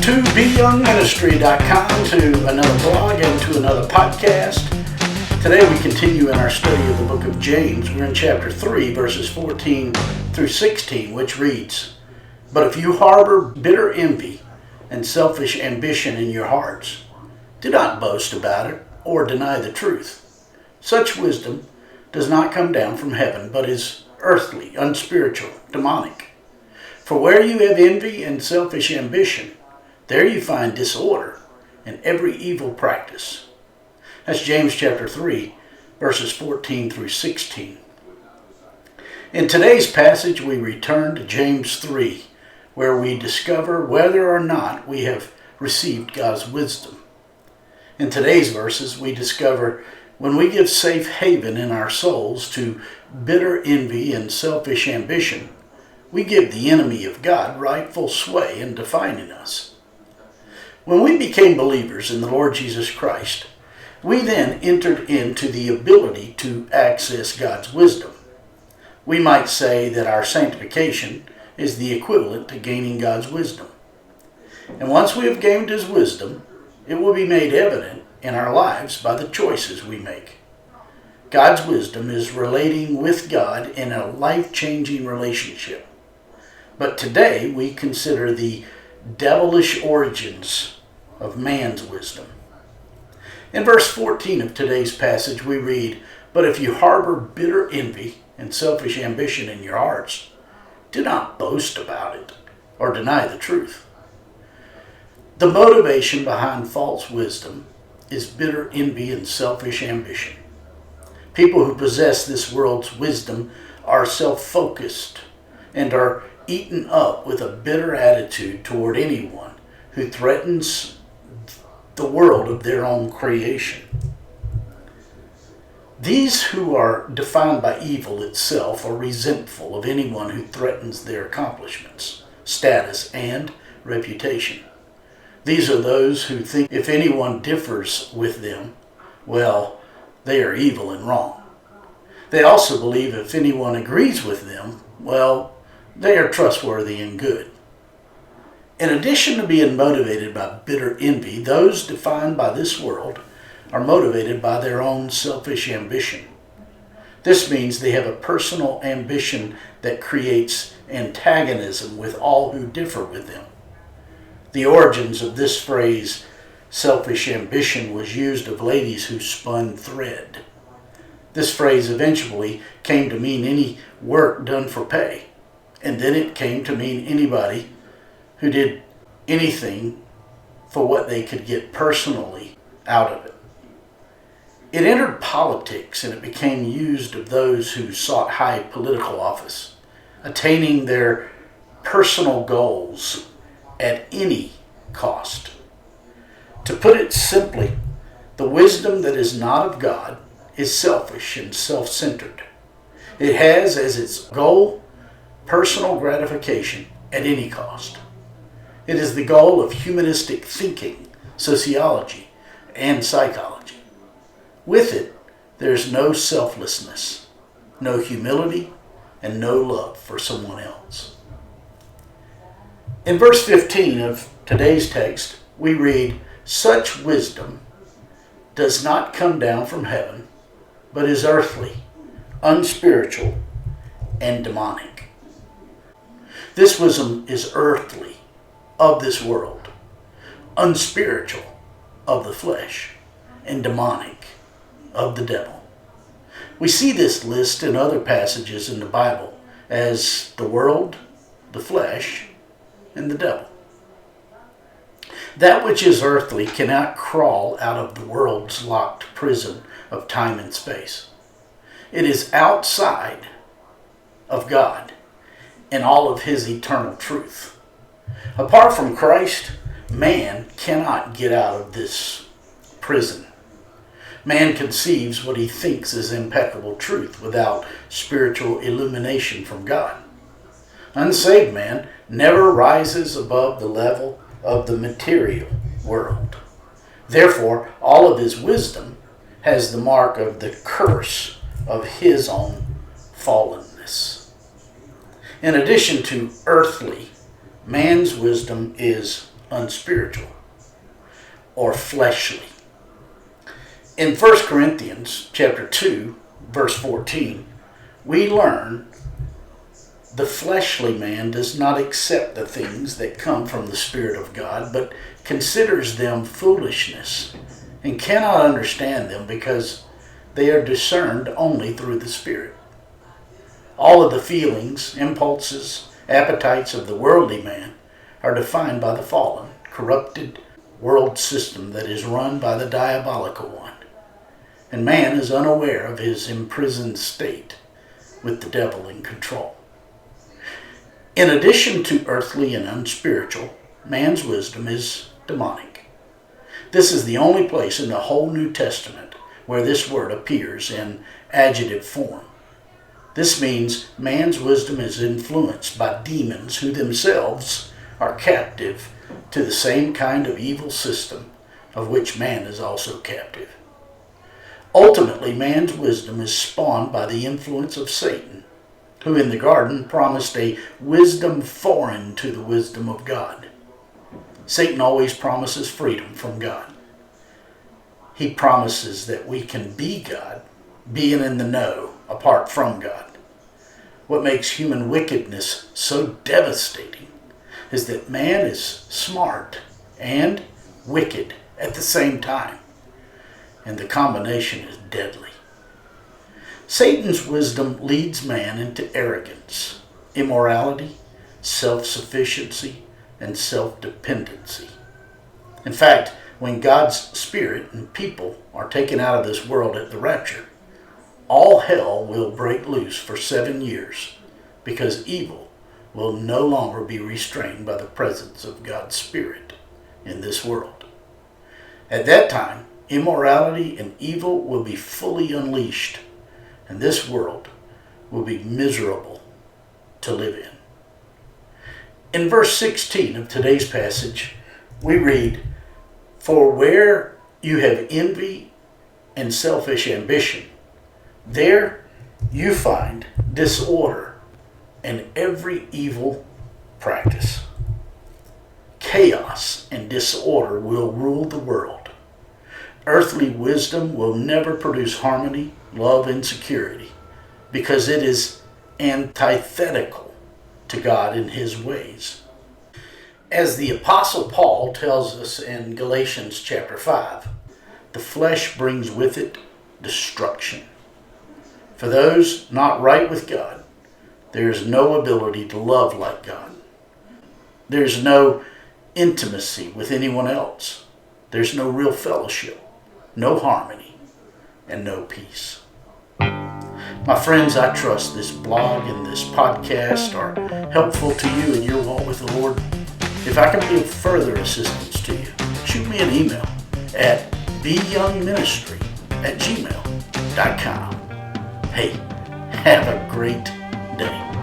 to BYoungMinistry.com, to another blog and to another podcast. Today we continue in our study of the book of James. We're in chapter 3, verses 14 through 16, which reads, "But if you harbor bitter envy and selfish ambition in your hearts, do not boast about it or deny the truth. Such wisdom does not come down from heaven, but is earthly, unspiritual, demonic. For where you have envy and selfish ambition, there you find disorder and every evil practice." That's James chapter 3, verses 14 through 16. In today's passage, we return to James 3, where we discover whether or not we have received God's wisdom. In today's verses, we discover when we give safe haven in our souls to bitter envy and selfish ambition, we give the enemy of God rightful sway in defining us. When we became believers in the Lord Jesus Christ, we then entered into the ability to access God's wisdom. We might say that our sanctification is the equivalent to gaining God's wisdom. And once we have gained His wisdom, it will be made evident in our lives by the choices we make. God's wisdom is relating with God in a life-changing relationship. But today we consider the devilish origins of man's wisdom. In verse 14 of today's passage we read, "But if you harbor bitter envy and selfish ambition in your hearts, do not boast about it or deny the truth." The motivation behind false wisdom is bitter envy and selfish ambition. People who possess this world's wisdom are self-focused and are eaten up with a bitter attitude toward anyone who threatens the world of their own creation. These who are defined by evil itself are resentful of anyone who threatens their accomplishments, status, and reputation. These are those who think if anyone differs with them, well, they are evil and wrong. They also believe if anyone agrees with them, well, they are trustworthy and good. In addition to being motivated by bitter envy, those defined by this world are motivated by their own selfish ambition. This means they have a personal ambition that creates antagonism with all who differ with them. The origins of this phrase, selfish ambition, was used of ladies who spun thread. This phrase eventually came to mean any work done for pay. And then it came to mean anybody who did anything for what they could get personally out of it. It entered politics and it became used of those who sought high political office, attaining their personal goals at any cost. To put it simply, the wisdom that is not of God is selfish and self-centered. It has as its goal personal gratification at any cost. It is the goal of humanistic thinking, sociology, and psychology. With it, there is no selflessness, no humility, and no love for someone else. In verse 15 of today's text, we read, "Such wisdom does not come down from heaven, but is earthly, unspiritual, and demonic." This wisdom is earthly, of this world, unspiritual, of the flesh, and demonic, of the devil. We see this list in other passages in the Bible as the world, the flesh, and the devil. That which is earthly cannot crawl out of the world's locked prison of time and space. It is outside of God and all of His eternal truth. Apart from Christ, man cannot get out of this prison. Man conceives what he thinks is impeccable truth without spiritual illumination from God. Unsaved man never rises above the level of the material world. Therefore, all of his wisdom has the mark of the curse of his own fallenness. In addition to earthly, man's wisdom is unspiritual or fleshly. In 1 Corinthians chapter 2, verse 14, we learn the fleshly man does not accept the things that come from the Spirit of God, but considers them foolishness and cannot understand them because they are discerned only through the Spirit. All of the feelings, impulses, appetites of the worldly man are defined by the fallen, corrupted world system that is run by the diabolical one. And man is unaware of his imprisoned state with the devil in control. In addition to earthly and unspiritual, man's wisdom is demonic. This is the only place in the whole New Testament where this word appears in adjective form. This means man's wisdom is influenced by demons who themselves are captive to the same kind of evil system of which man is also captive. Ultimately, man's wisdom is spawned by the influence of Satan, who in the garden promised a wisdom foreign to the wisdom of God. Satan always promises freedom from God. He promises that we can be God, being in the know, apart from God. What makes human wickedness so devastating is that man is smart and wicked at the same time, and the combination is deadly. Satan's wisdom leads man into arrogance, immorality, self-sufficiency, and self-dependency. In fact, when God's Spirit and people are taken out of this world at the rapture, all hell will break loose for 7 years because evil will no longer be restrained by the presence of God's Spirit in this world. At that time, immorality and evil will be fully unleashed, and this world will be miserable to live in. In verse 16 of today's passage, we read, "For where you have envy and selfish ambition, there you find disorder and every evil practice." Chaos and disorder will rule the world. Earthly wisdom will never produce harmony, love, and security because it is antithetical to God and His ways. As the Apostle Paul tells us in Galatians chapter 5, the flesh brings with it destruction. For those not right with God, there is no ability to love like God. There's no intimacy with anyone else. There's no real fellowship, no harmony, and no peace. My friends, I trust this blog and this podcast are helpful to you in your walk with the Lord. If I can be of further assistance to you, shoot me an email at BYoungMinistry@gmail.com. Hey, have a great day.